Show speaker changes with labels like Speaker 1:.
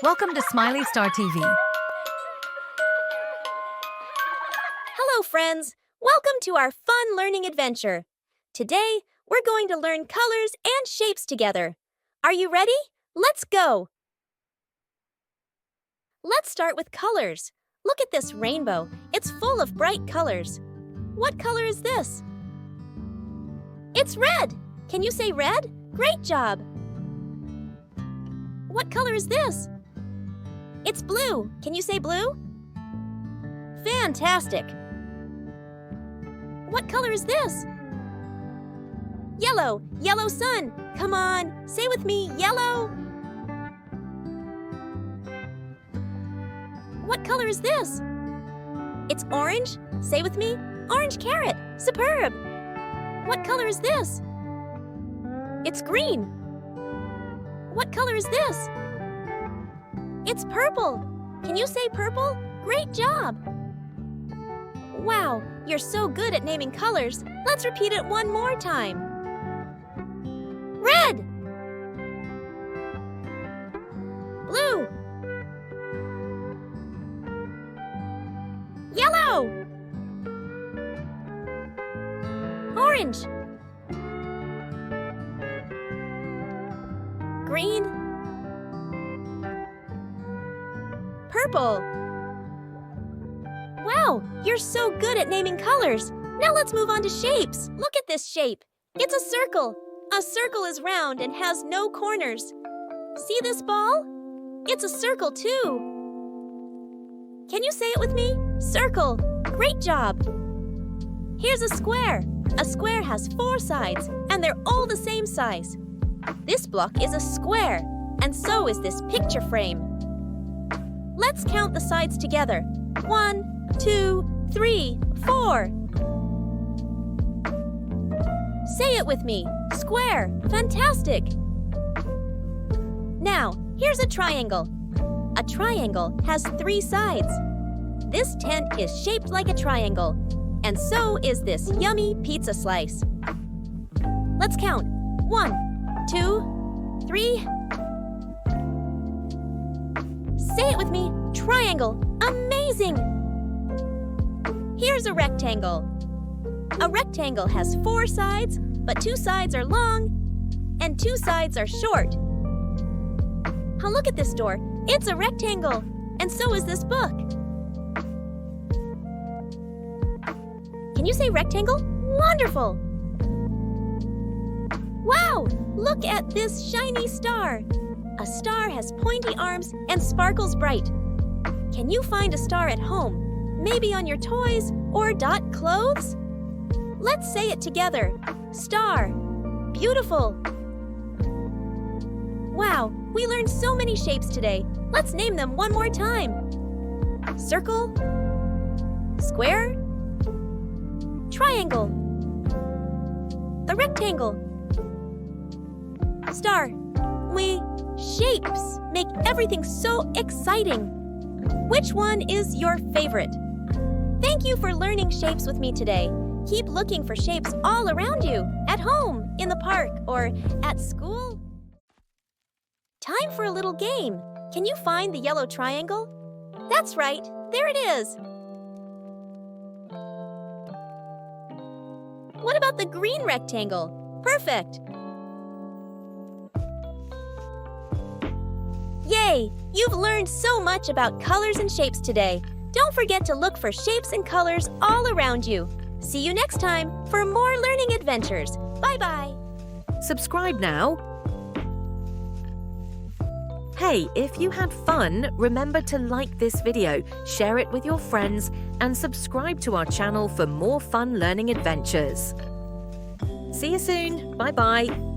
Speaker 1: Welcome to Smiley Star TV.
Speaker 2: Hello, friends. Welcome to our fun learning adventure. Today, we're going to learn colors and shapes together. Are you ready? Let's go. Let's start with colors. Look at this rainbow. It's full of bright colors. What color is this? It's red. Can you say red? Great job. What color is this? It's blue. Can you say blue? Fantastic. What color is this? Yellow. Yellow sun. Come on, say with me, yellow. What color is this? It's orange. Say with me, orange carrot. Superb. What color is this? It's green. What color is this? It's purple. Can you say purple? Great job. Wow, you're so good at naming colors. Let's repeat it one more time. Red. Blue. Yellow. Orange. Green. Purple. Wow, you're so good at naming colors. Now let's move on to shapes. Look at this shape. It's a circle. A circle is round and has no corners. See this ball? It's a circle too. Can you say it with me? Circle. Great job. Here's a square. A square has 4 sides, and they're all the same size. This block is a square, and so is this picture frame. Let's count the sides together. 1, 2, 3, 4. Say it with me. Square. Fantastic. Now, here's a triangle. A triangle has 3 sides. This tent is shaped like a triangle, and so is this yummy pizza slice. Let's count. 1, 2, 3. Say it with me. Triangle. Amazing! Here's a rectangle. A rectangle has 4 sides, but 2 sides are long and 2 sides are short. Look at this door. It's a rectangle, and so is this book. Can you say rectangle? Wonderful! Wow! Look at this shiny star. A star has pointy arms and sparkles bright. Can you find a star at home? Maybe on your toys or dot clothes? Let's say it together. Star. Beautiful. Wow, we learned so many shapes today. Let's name them one more time. Circle. Square. Triangle. The rectangle. Star. Shapes make everything so exciting. Which one is your favorite? Thank you for learning shapes with me today. Keep looking for shapes all around you, at home, in the park, or at school. Time for a little game. Can you find the yellow triangle? That's right, there it is. What about the green rectangle? Perfect. Yay! You've learned so much about colors and shapes today. Don't forget to look for shapes and colors all around you. See you next time for more learning adventures. Bye-bye.
Speaker 1: Subscribe now. Hey, if you had fun, remember to like this video, share it with your friends, and subscribe to our channel for more fun learning adventures. See you soon. Bye-bye.